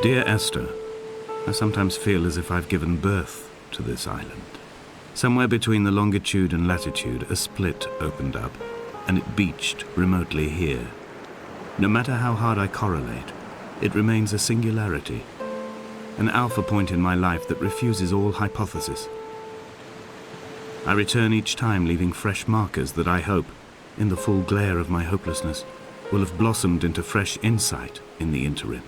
Dear Esther, I sometimes feel as if I've given birth to this island. Somewhere between the longitude and latitude, a split opened up, and it beached remotely here. No matter how hard I correlate, it remains a singularity, an alpha point in my life that refuses all hypothesis. I return each time leaving fresh markers that I hope, in the full glare of my hopelessness, will have blossomed into fresh insight in the interim.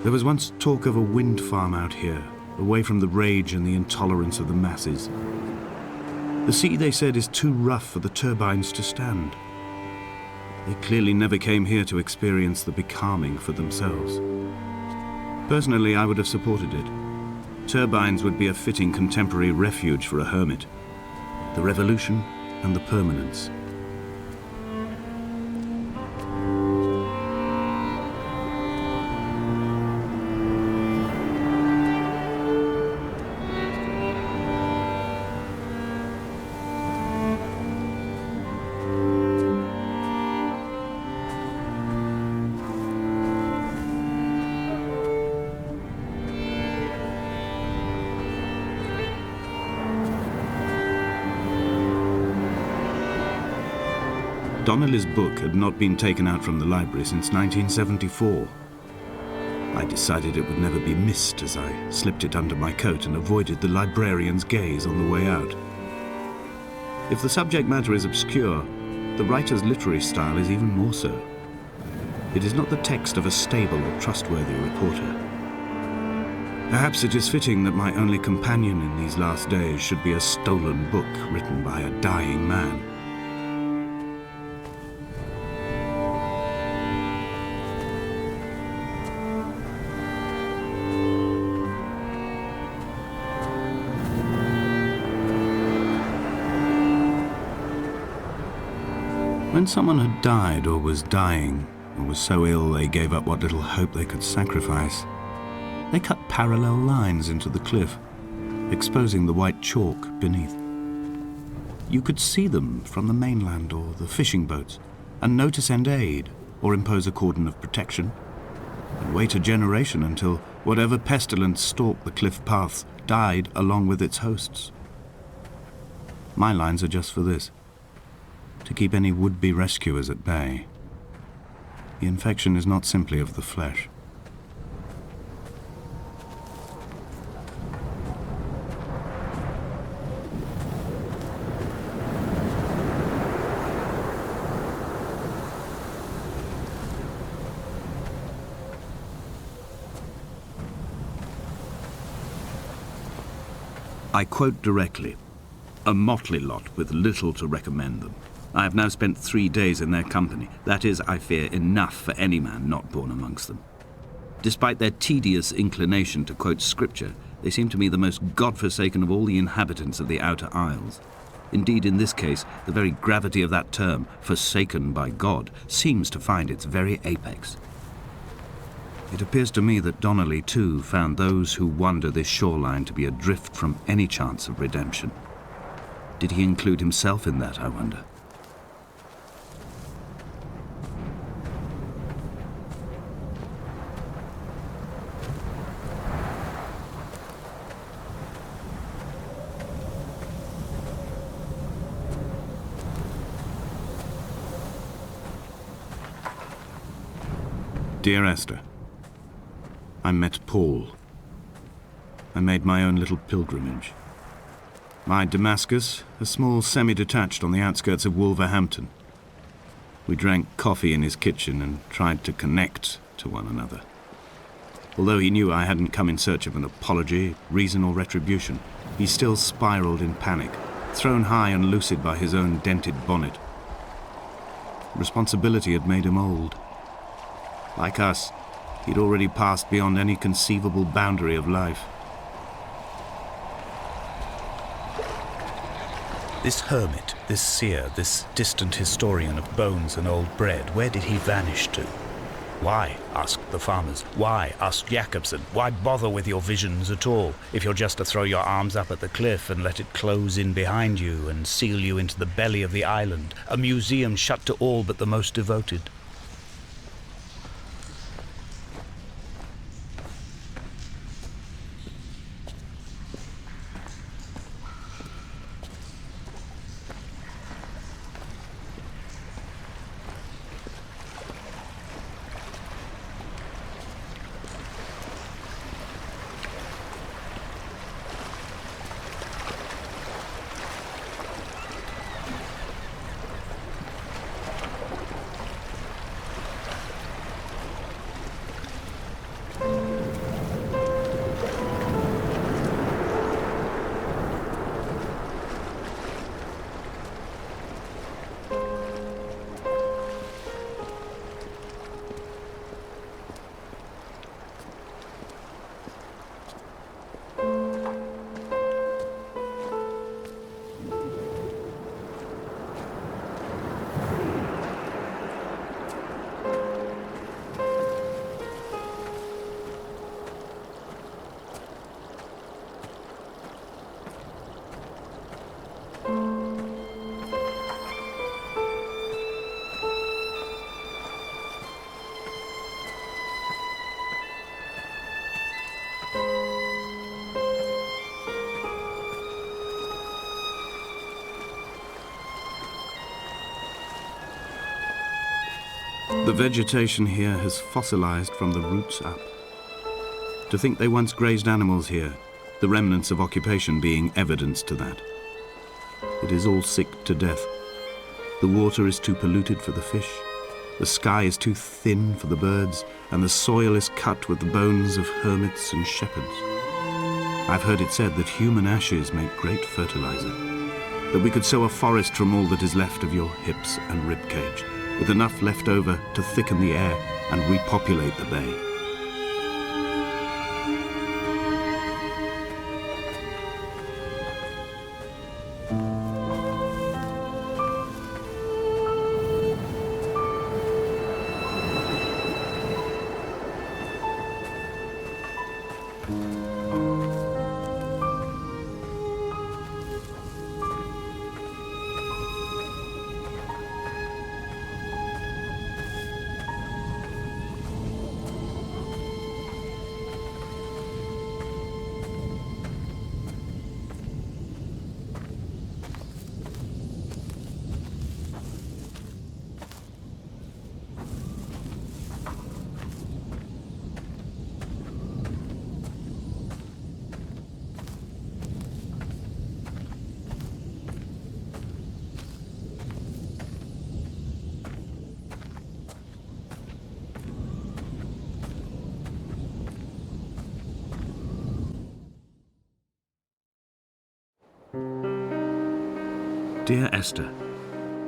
There was once talk of a wind farm out here, away from the rage and the intolerance of the masses. The sea, they said, is too rough for the turbines to stand. They clearly never came here to experience the becalming for themselves. Personally, I would have supported it. Turbines would be a fitting contemporary refuge for a hermit. The revolution and the permanence. Donnelly's book had not been taken out from the library since 1974. I decided it would never be missed as I slipped it under my coat and avoided the librarian's gaze on the way out. If the subject matter is obscure, the writer's literary style is even more so. It is not the text of a stable or trustworthy reporter. Perhaps it is fitting that my only companion in these last days should be a stolen book written by a dying man. When someone had died or was dying, or was so ill they gave up what little hope they could sacrifice, they cut parallel lines into the cliff, exposing the white chalk beneath. You could see them from the mainland or the fishing boats, and know to send aid or impose a cordon of protection, and wait a generation until whatever pestilence stalked the cliff paths died along with its hosts. My lines are just for this, to keep any would-be rescuers at bay. The infection is not simply of the flesh. I quote directly, "A motley lot with little to recommend them. I have now spent 3 days in their company. That is, I fear, enough for any man not born amongst them. Despite their tedious inclination to quote scripture, they seem to me the most God-forsaken of all the inhabitants of the outer isles. Indeed, in this case, the very gravity of that term, forsaken by God, seems to find its very apex. It appears to me that Donnelly, too, found those who wander this shoreline to be adrift from any chance of redemption. Did he include himself in that, I wonder? Dear Esther, I met Paul. I made my own little pilgrimage. My Damascus, a small semi-detached on the outskirts of Wolverhampton. We drank coffee in his kitchen and tried to connect to one another. Although he knew I hadn't come in search of an apology, reason or retribution, he still spiraled in panic, thrown high and lucid by his own dented bonnet. Responsibility had made him old. Like us, he'd already passed beyond any conceivable boundary of life. This hermit, this seer, this distant historian of bones and old bread, where did he vanish to? Why, asked the farmers. Why, asked Jacobson. Why bother with your visions at all, if you're just to throw your arms up at the cliff and let it close in behind you and seal you into the belly of the island, a museum shut to all but the most devoted? The vegetation here has fossilized from the roots up. To think they once grazed animals here, the remnants of occupation being evidence to that. It is all sick to death. The water is too polluted for the fish, the sky is too thin for the birds, and the soil is cut with the bones of hermits and shepherds. I've heard it said that human ashes make great fertilizer, that we could sow a forest from all that is left of your hips and ribcage, with enough left over to thicken the air and repopulate the bay. Dear Esther,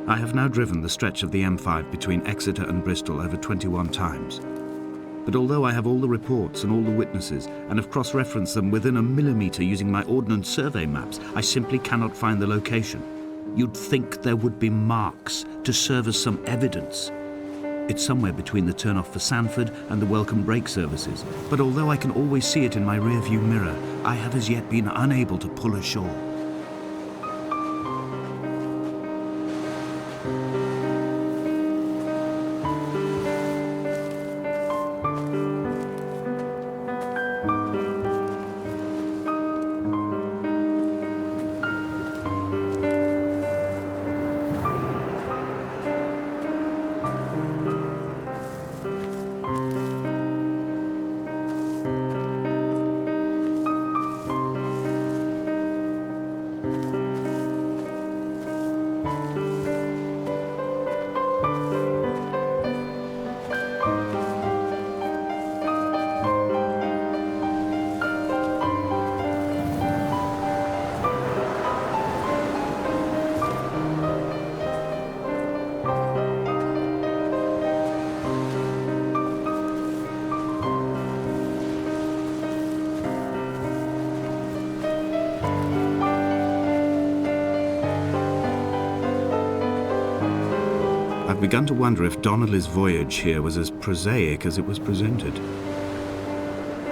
I have now driven the stretch of the M5 between Exeter and Bristol over 21 times. But although I have all the reports and all the witnesses and have cross-referenced them within a millimetre using my Ordnance Survey maps, I simply cannot find the location. You'd think there would be marks to serve as some evidence. It's somewhere between the turn-off for Sanford and the welcome brake services, but although I can always see it in my rear-view mirror, I have as yet been unable to pull ashore. I've begun to wonder if Donnelly's voyage here was as prosaic as it was presented.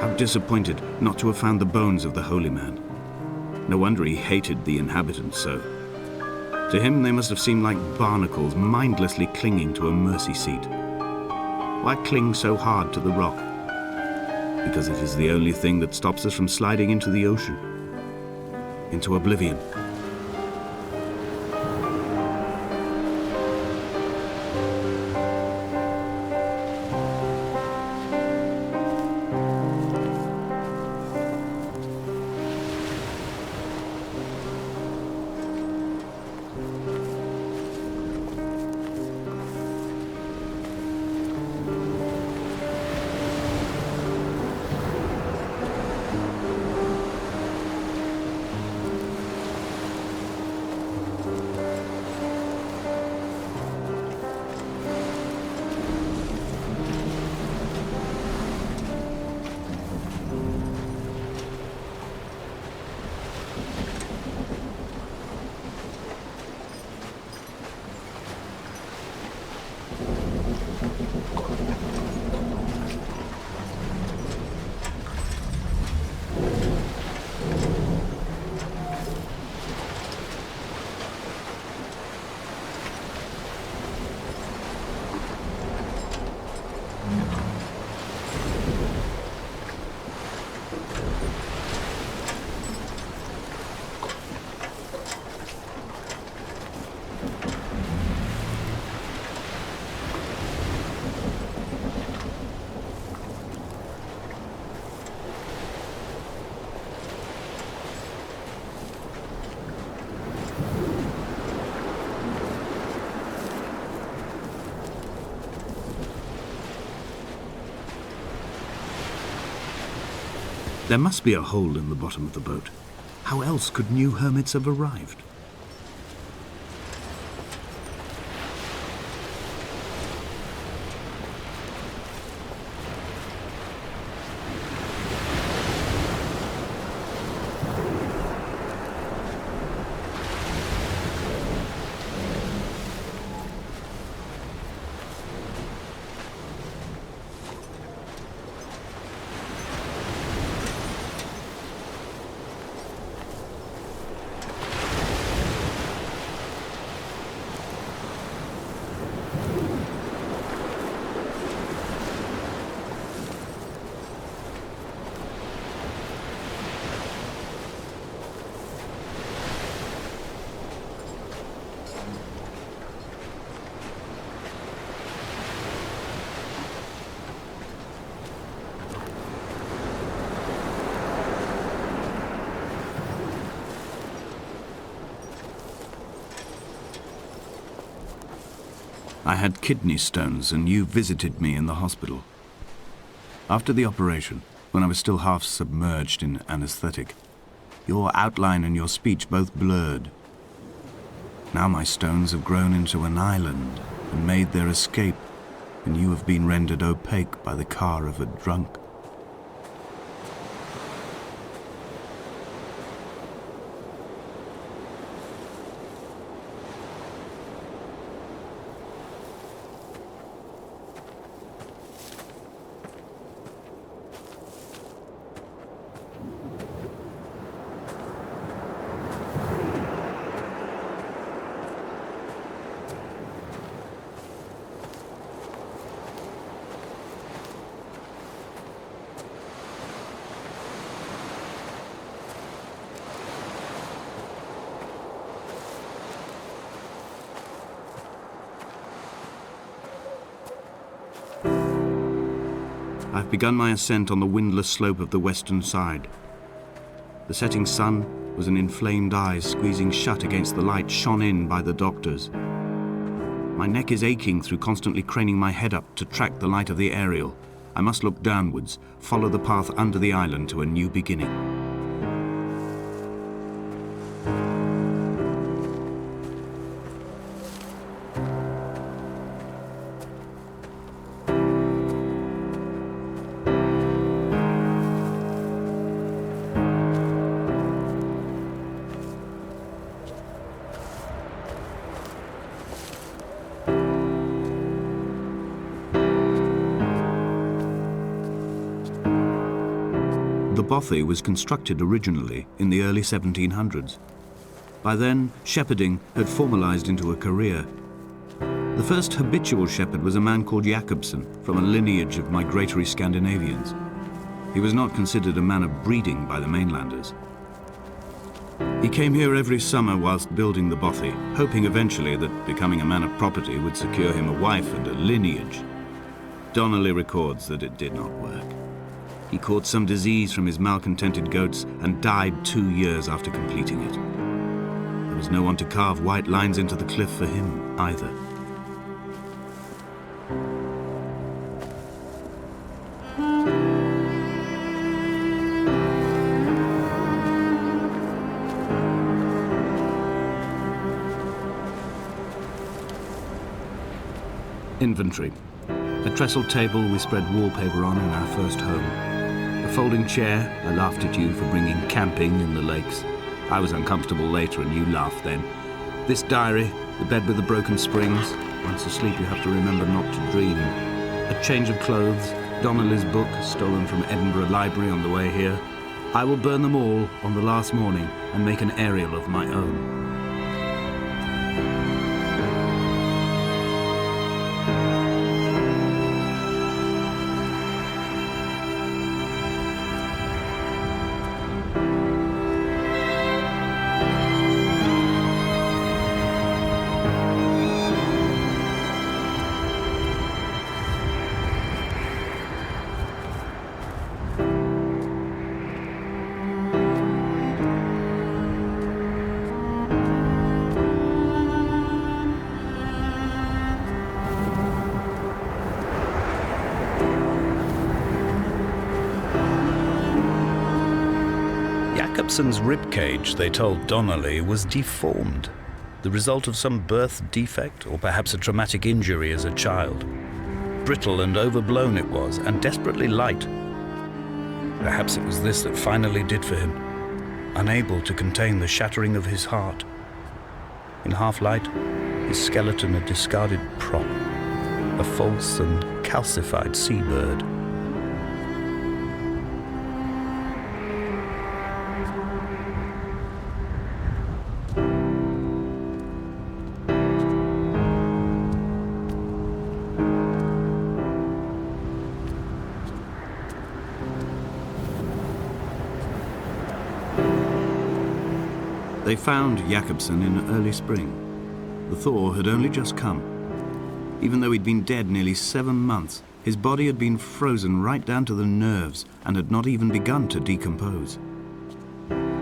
How disappointed not to have found the bones of the holy man. No wonder he hated the inhabitants so. To him they must have seemed like barnacles mindlessly clinging to a mercy seat. Why cling so hard to the rock? Because it is the only thing that stops us from sliding into the ocean, into oblivion. There must be a hole in the bottom of the boat. How else could new hermits have arrived? I had kidney stones and you visited me in the hospital. After the operation, when I was still half submerged in anesthetic, your outline and your speech both blurred. Now my stones have grown into an island and made their escape, and you have been rendered opaque by the car of a drunk. I've begun my ascent on the windless slope of the western side. The setting sun was an inflamed eye squeezing shut against the light shone in by the doctors. My neck is aching through constantly craning my head up to track the light of the aerial. I must look downwards, follow the path under the island to a new beginning. The bothy was constructed originally in the early 1700s. By then, shepherding had formalized into a career. The first habitual shepherd was a man called Jakobsen, from a lineage of migratory Scandinavians. He was not considered a man of breeding by the mainlanders. He came here every summer whilst building the bothy, hoping eventually that becoming a man of property would secure him a wife and a lineage. Donnelly records that it did not work. He caught some disease from his malcontented goats and died 2 years after completing it. There was no one to carve white lines into the cliff for him either. Inventory. A trestle table we spread wallpaper on in our first home. A folding chair. I laughed at you for bringing camping in the lakes. I was uncomfortable later and you laughed then. This diary, the bed with the broken springs. Once asleep you have to remember not to dream. A change of clothes. Donnelly's book, stolen from Edinburgh Library on the way here. I will burn them all on the last morning and make an aerial of my own. Jakobsen's ribcage, they told Donnelly, was deformed, the result of some birth defect or perhaps a traumatic injury as a child. Brittle and overblown it was, and desperately light. Perhaps it was this that finally did for him, unable to contain the shattering of his heart. In half-light, his skeleton a discarded prop, a false and calcified seabird. They found Jakobsen in early spring. The thaw had only just come. Even though he'd been dead nearly 7 months, his body had been frozen right down to the nerves and had not even begun to decompose.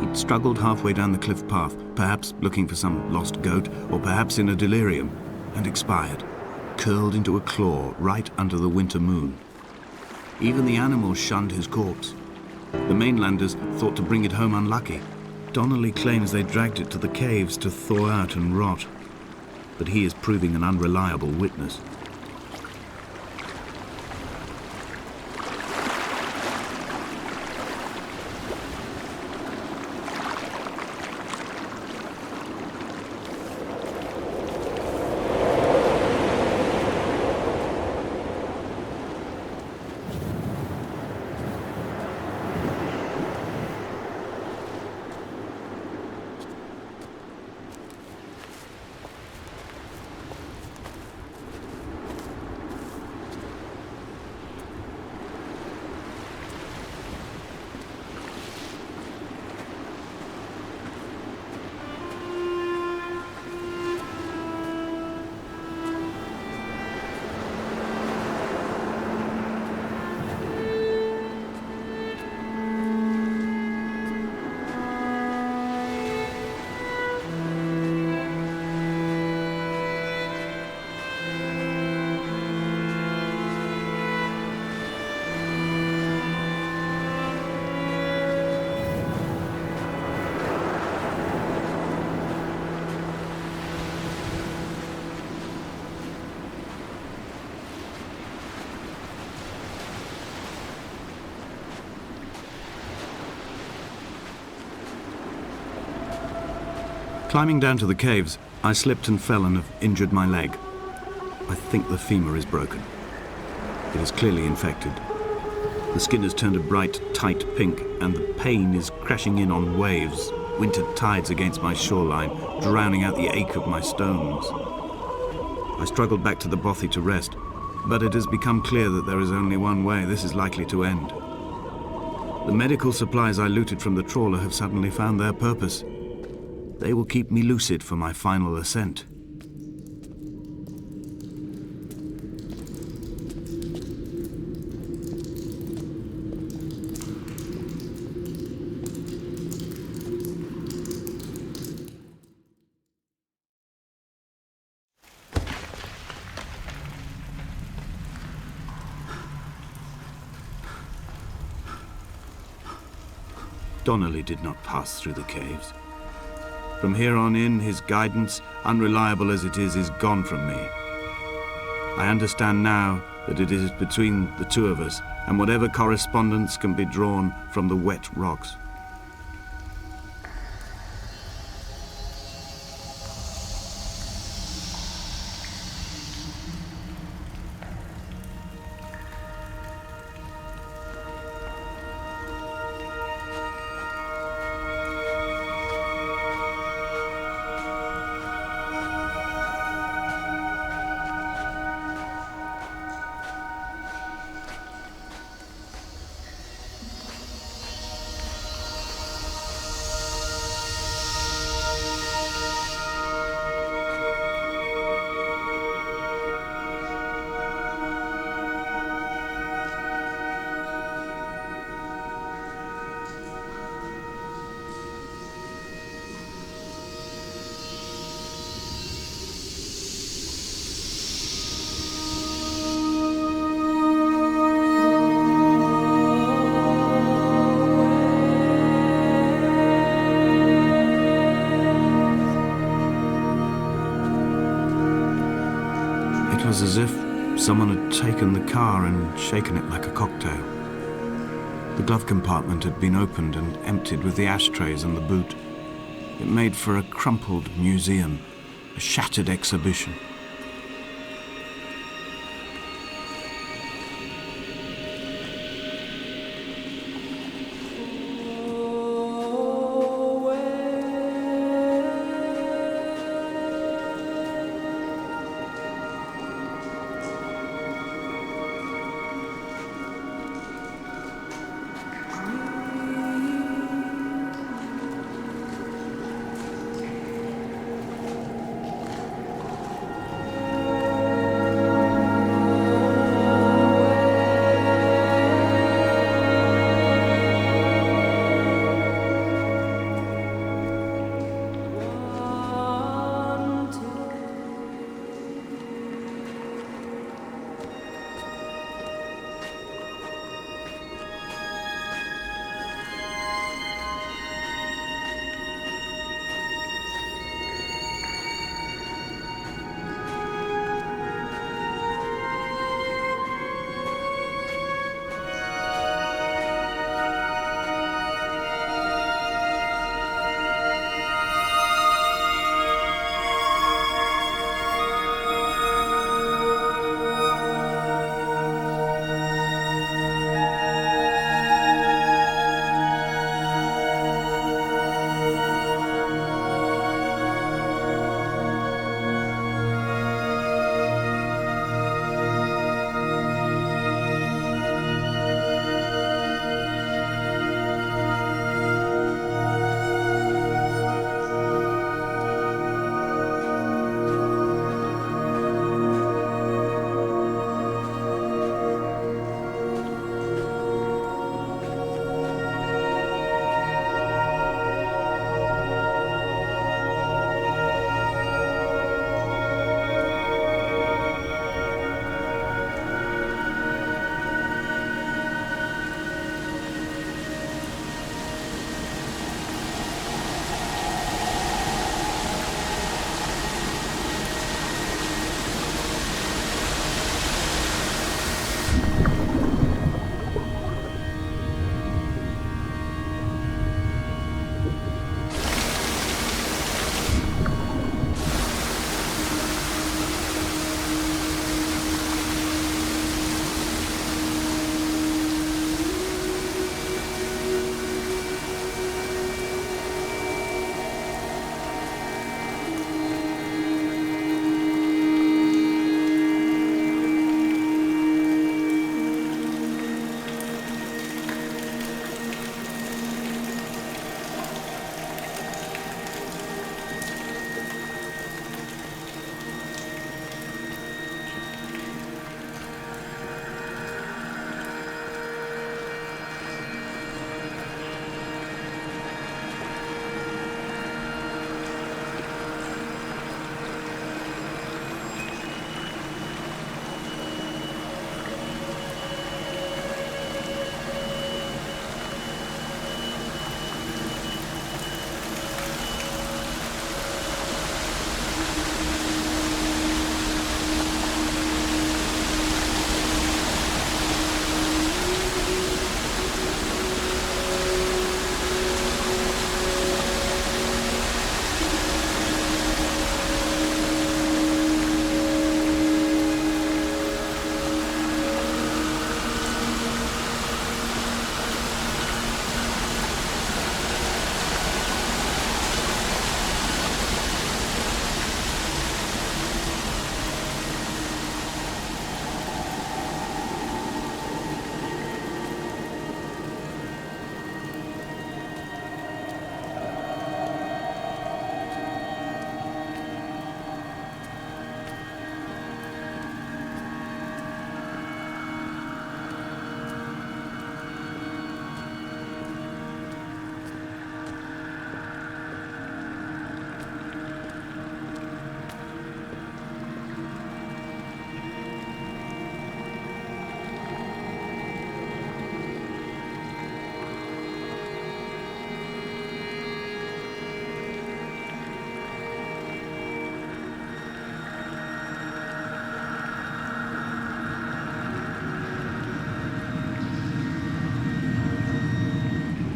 He'd struggled halfway down the cliff path, perhaps looking for some lost goat, or perhaps in a delirium, and expired, curled into a claw right under the winter moon. Even the animals shunned his corpse. The mainlanders thought to bring it home unlucky. Donnelly claims they dragged it to the caves to thaw out and rot, but he is proving an unreliable witness. Climbing down to the caves, I slipped and fell and have injured my leg. I think the femur is broken. It is clearly infected. The skin has turned a bright, tight pink, and the pain is crashing in on waves, winter tides against my shoreline, drowning out the ache of my stones. I struggled back to the bothy to rest, but it has become clear that there is only one way this is likely to end. The medical supplies I looted from the trawler have suddenly found their purpose. They will keep me lucid for my final ascent. Donnelly did not pass through the caves. From here on in, his guidance, unreliable as it is gone from me. I understand now that it is between the two of us, and whatever correspondence can be drawn from the wet rocks. It was as if someone had taken the car and shaken it like a cocktail. The glove compartment had been opened and emptied with the ashtrays and the boot. It made for a crumpled museum, a shattered exhibition.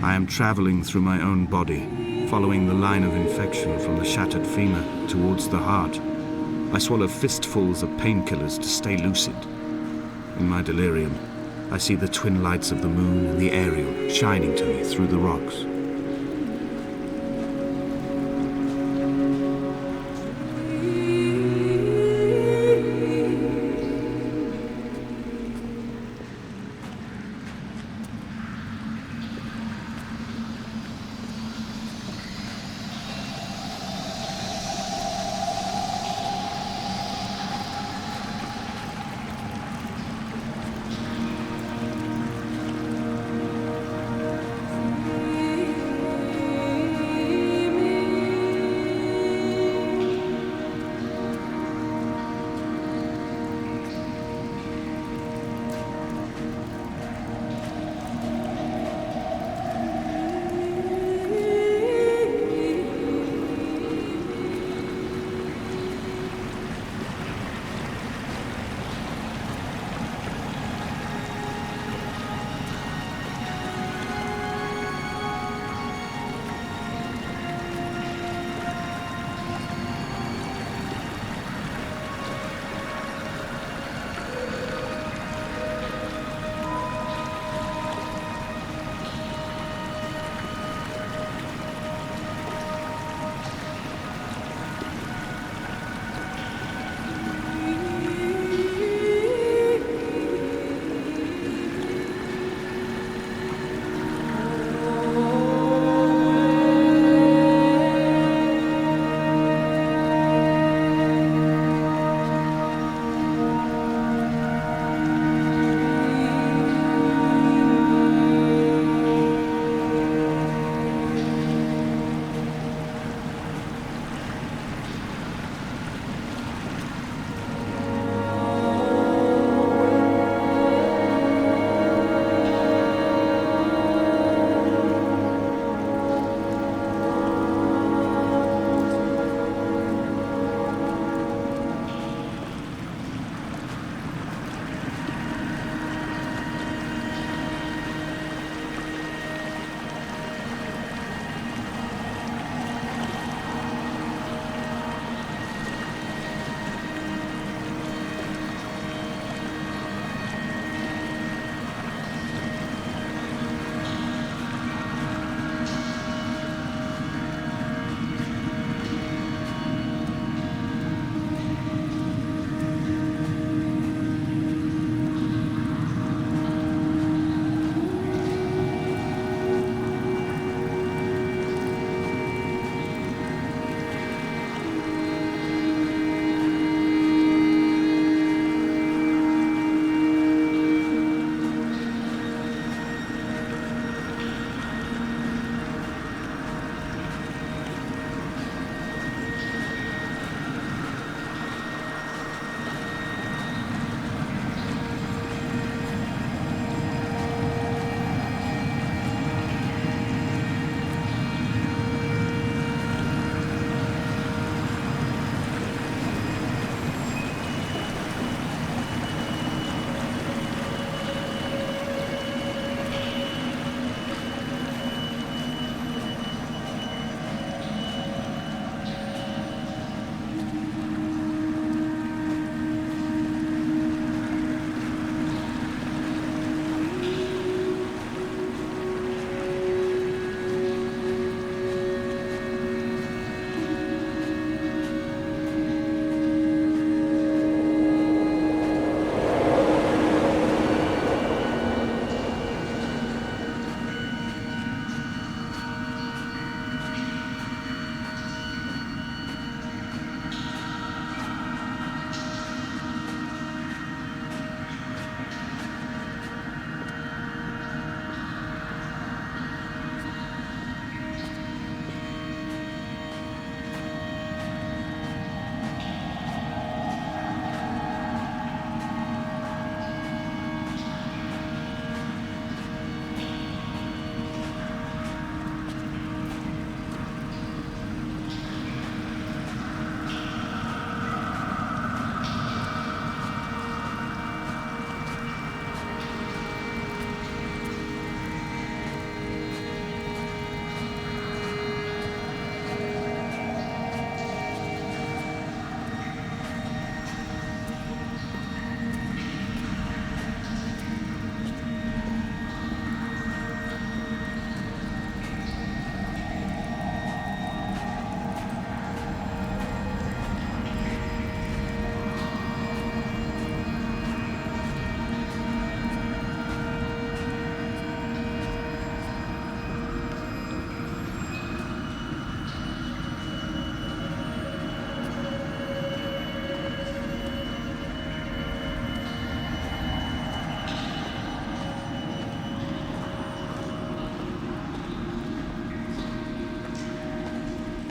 I am traveling through my own body, following the line of infection from the shattered femur towards the heart. I swallow fistfuls of painkillers to stay lucid. In my delirium, I see the twin lights of the moon and the Ariel shining to me through the rocks.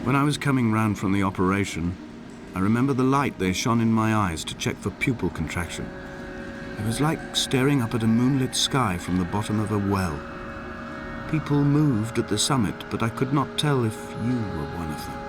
When I was coming round from the operation, I remember the light they shone in my eyes to check for pupil contraction. It was like staring up at a moonlit sky from the bottom of a well. People moved at the summit, but I could not tell if you were one of them.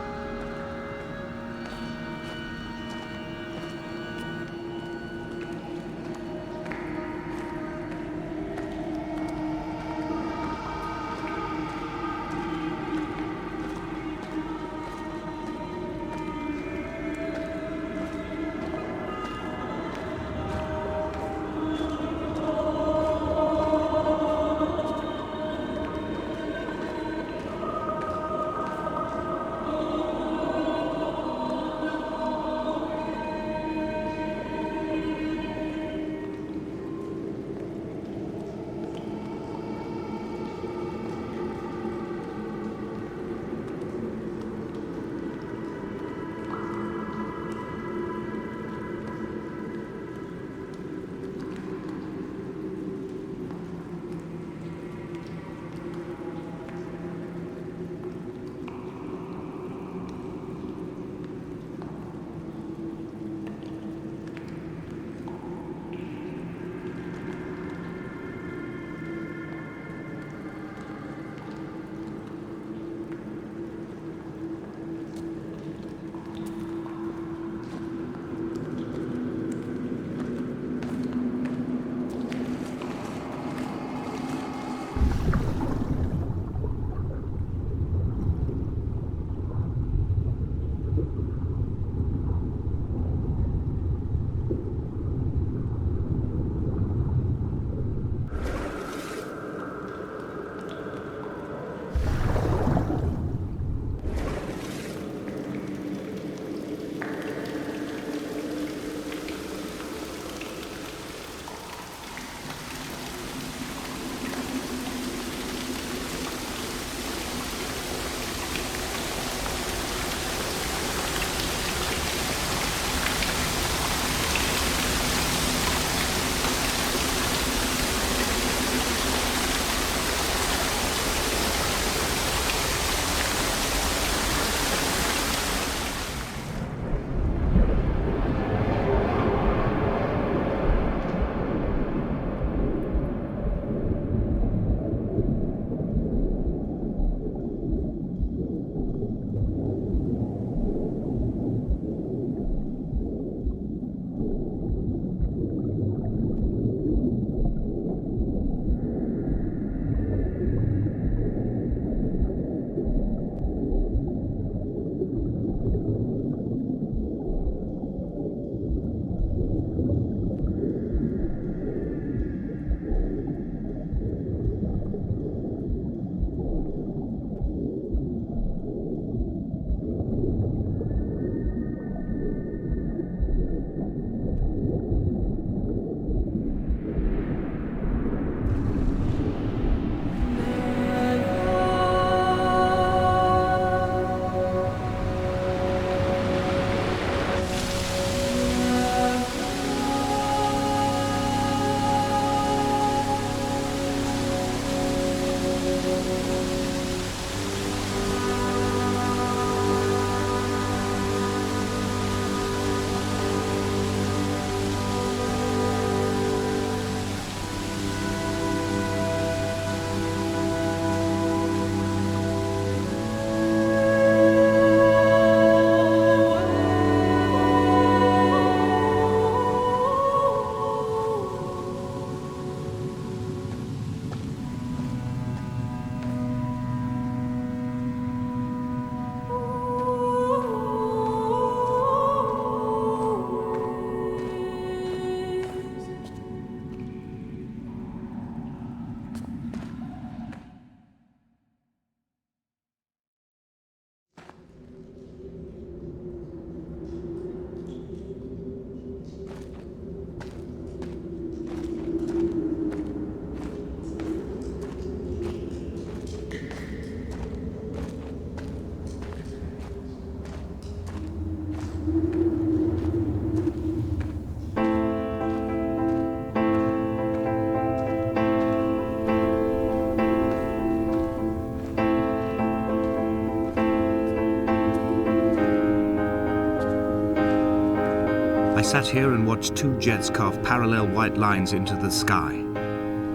I sat here and watched two jets carve parallel white lines into the sky.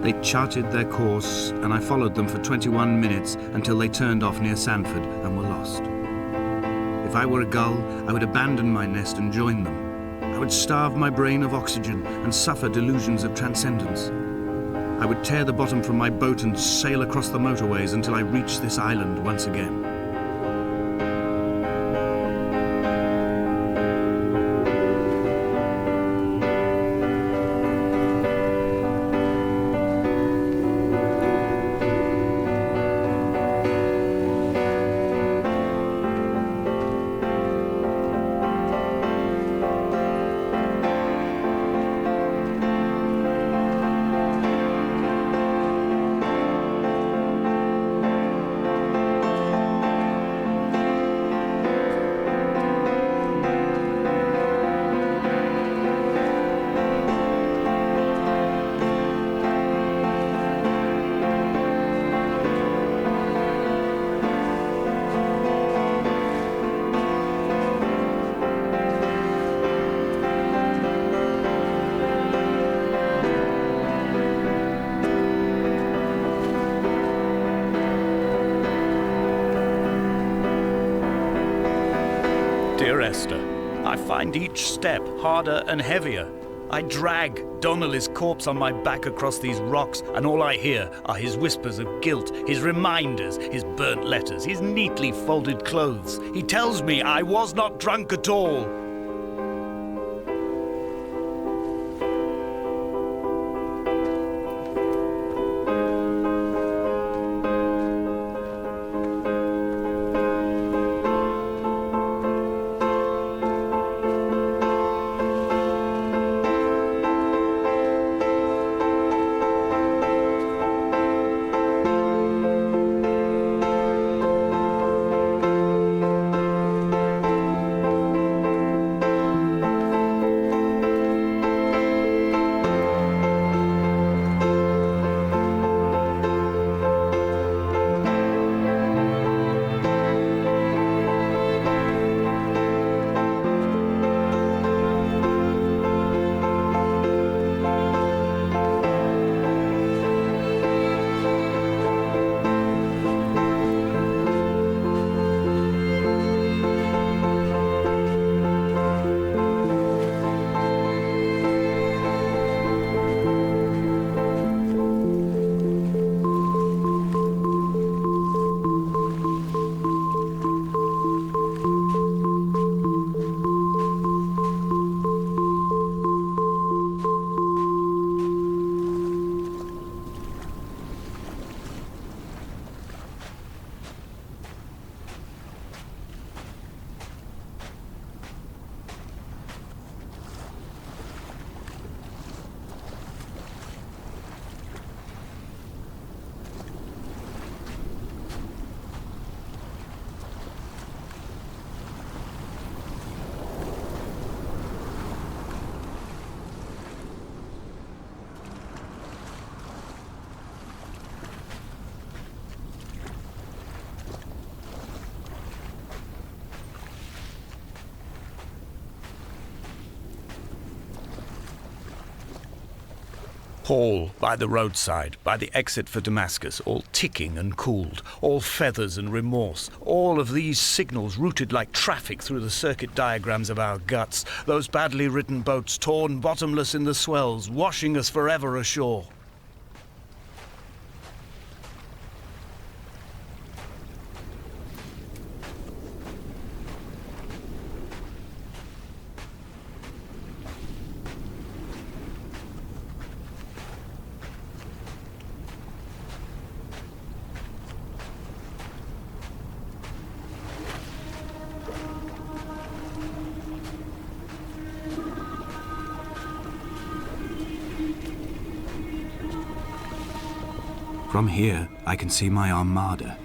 They charted their course, and I followed them for 21 minutes until they turned off near Sanford and were lost. If I were a gull, I would abandon my nest and join them. I would starve my brain of oxygen and suffer delusions of transcendence. I would tear the bottom from my boat and sail across the motorways until I reached this island once again. Dear Esther, I find each step harder and heavier. I drag Donnelly's corpse on my back across these rocks, and all I hear are his whispers of guilt, his reminders, his burnt letters, his neatly folded clothes. He tells me I was not drunk at all. Hall by the roadside, by the exit for Damascus, all ticking and cooled, all feathers and remorse, all of these signals routed like traffic through the circuit diagrams of our guts, those badly written boats torn bottomless in the swells, washing us forever ashore. From here, I can see my armada.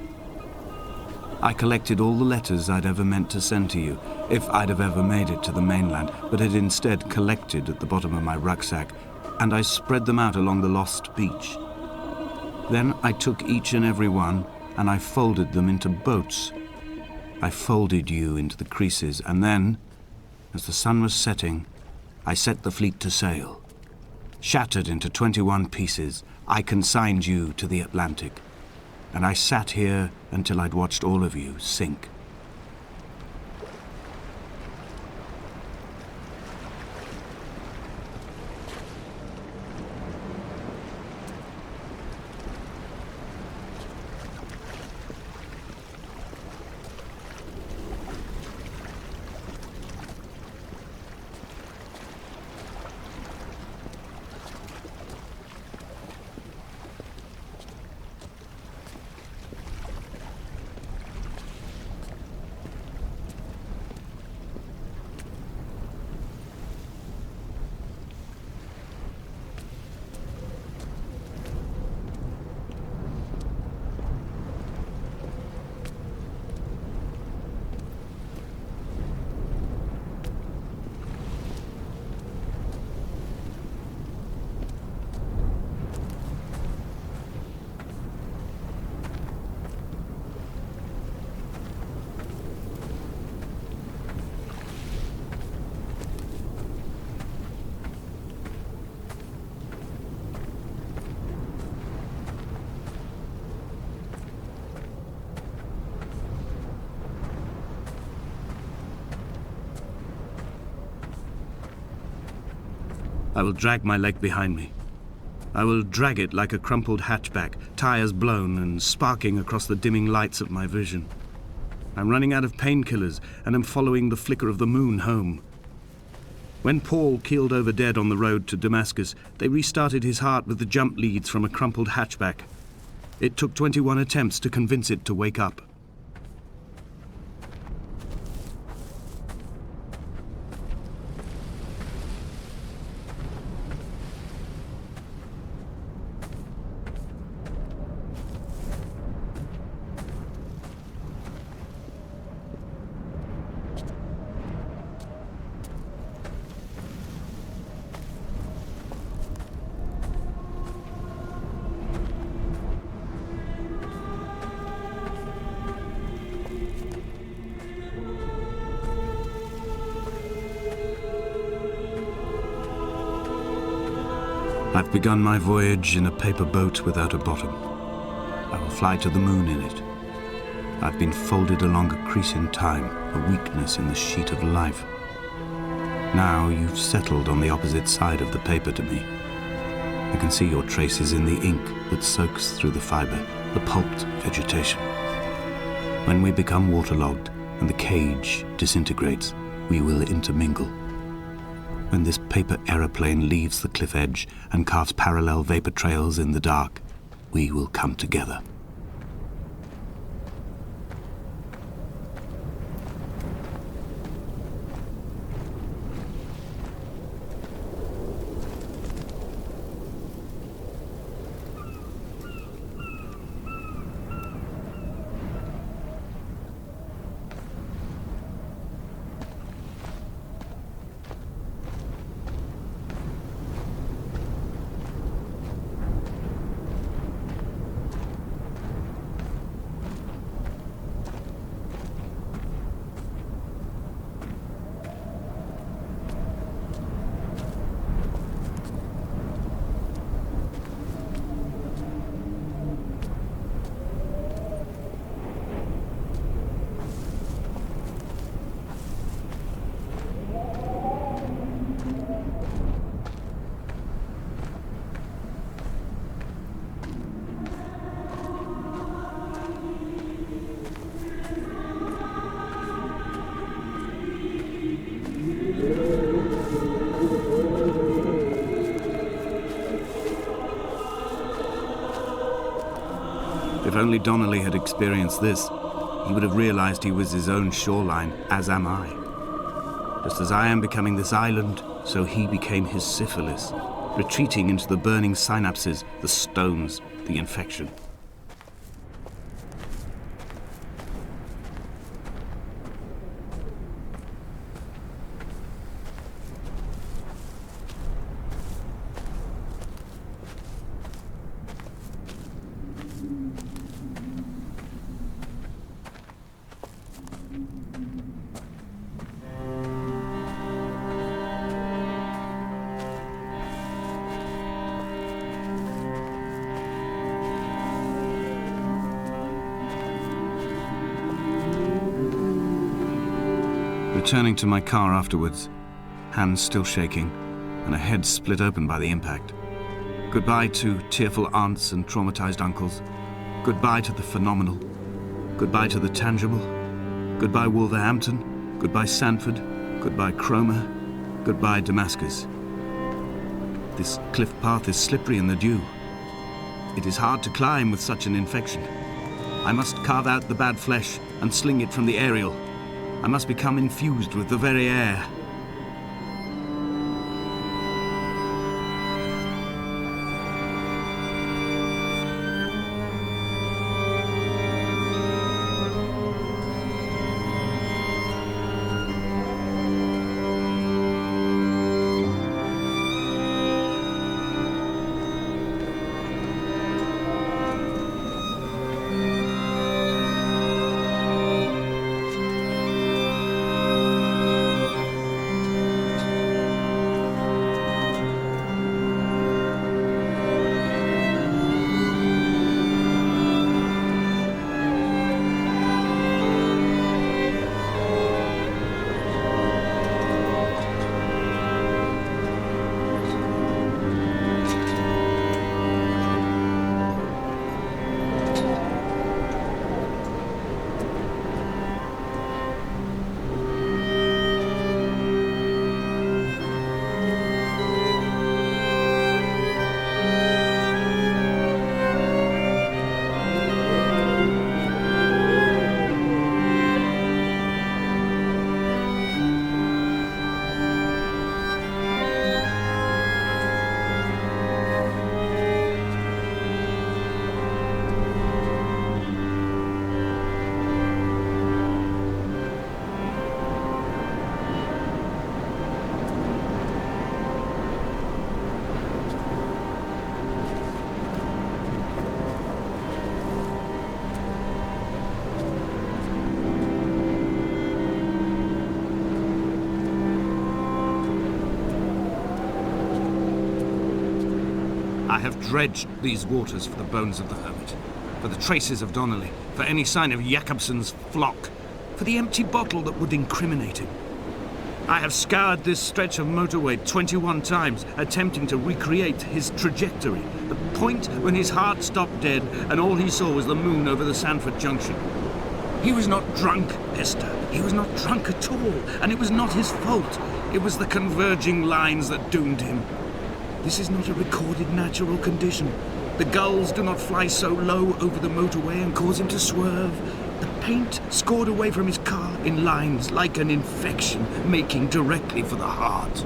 I collected all the letters I'd ever meant to send to you, if I'd have ever made it to the mainland, but had instead collected at the bottom of my rucksack, and I spread them out along the lost beach. Then I took each and every one, and I folded them into boats. I folded you into the creases, and then, as the sun was setting, I set the fleet to sail. Shattered into 21 pieces, I consigned you to the Atlantic, and I sat here until I'd watched all of you sink. I will drag my leg behind me. I will drag it like a crumpled hatchback, tires blown and sparking across the dimming lights of my vision. I'm running out of painkillers and am following the flicker of the moon home. When Paul keeled over dead on the road to Damascus, they restarted his heart with the jump leads from a crumpled hatchback. It took 21 attempts to convince it to wake up. I've begun my voyage in a paper boat without a bottom. I will fly to the moon in it. I've been folded along a crease in time, a weakness in the sheet of life. Now you've settled on the opposite side of the paper to me. I can see your traces in the ink that soaks through the fiber, the pulped vegetation. When we become waterlogged and the cage disintegrates, we will intermingle. When this paper aeroplane leaves the cliff edge and carves parallel vapor trails in the dark, we will come together. If only Donnelly had experienced this, he would have realized he was his own shoreline, as am I. Just as I am becoming this island, so he became his syphilis, retreating into the burning synapses, the stones, the infection. Returning to my car afterwards, hands still shaking, and a head split open by the impact. Goodbye to tearful aunts and traumatized uncles. Goodbye to the phenomenal. Goodbye to the tangible. Goodbye Wolverhampton. Goodbye Sanford. Goodbye Cromer. Goodbye Damascus. This cliff path is slippery in the dew. It is hard to climb with such an infection. I must carve out the bad flesh and sling it from the aerial. I must become infused with the very air. I have dredged these waters for the bones of the hermit, for the traces of Donnelly, for any sign of Jakobsen's flock, for the empty bottle that would incriminate him. I have scoured this stretch of motorway 21 times, attempting to recreate his trajectory, the point when his heart stopped dead and all he saw was the moon over the Sanford Junction. He was not drunk, Esther. He was not drunk at all, and it was not his fault. It was the converging lines that doomed him. This is not a recorded natural condition. The gulls do not fly so low over the motorway and cause him to swerve. The paint scored away from his car in lines like an infection, making directly for the heart.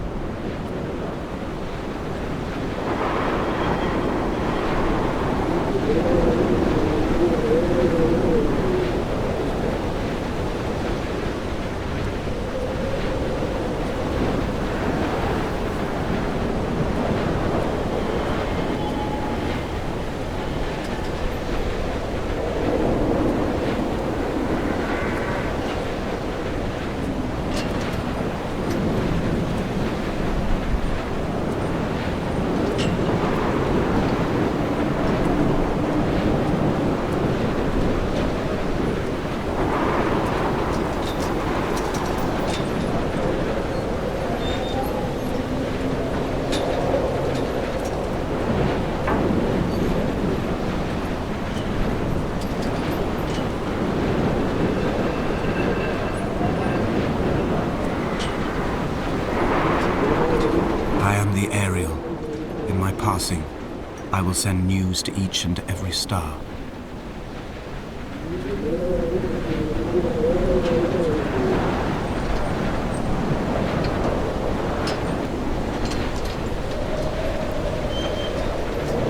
I will send news to each and every star.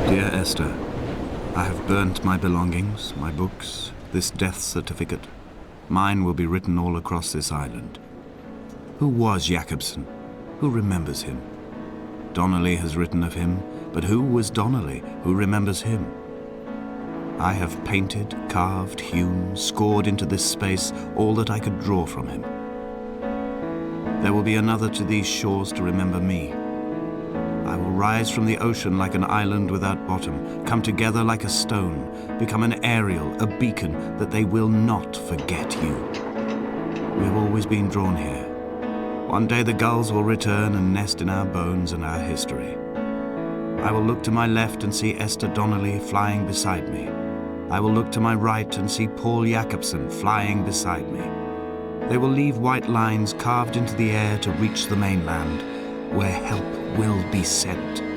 Dear Esther, I have burnt my belongings, my books, this death certificate. Mine will be written all across this island. Who was Jakobsen? Who remembers him? Donnelly has written of him, but who was Donnelly? Who remembers him? I have painted, carved, hewn, scored into this space all that I could draw from him. There will be another to these shores to remember me. I will rise from the ocean like an island without bottom, come together like a stone, become an aerial, a beacon, that they will not forget you. We have always been drawn here, One day the gulls will return and nest in our bones and our history. I will look to my left and see Esther Donnelly flying beside me. I will look to my right and see Paul Jacobsen flying beside me. They will leave white lines carved into the air to reach the mainland, where help will be sent.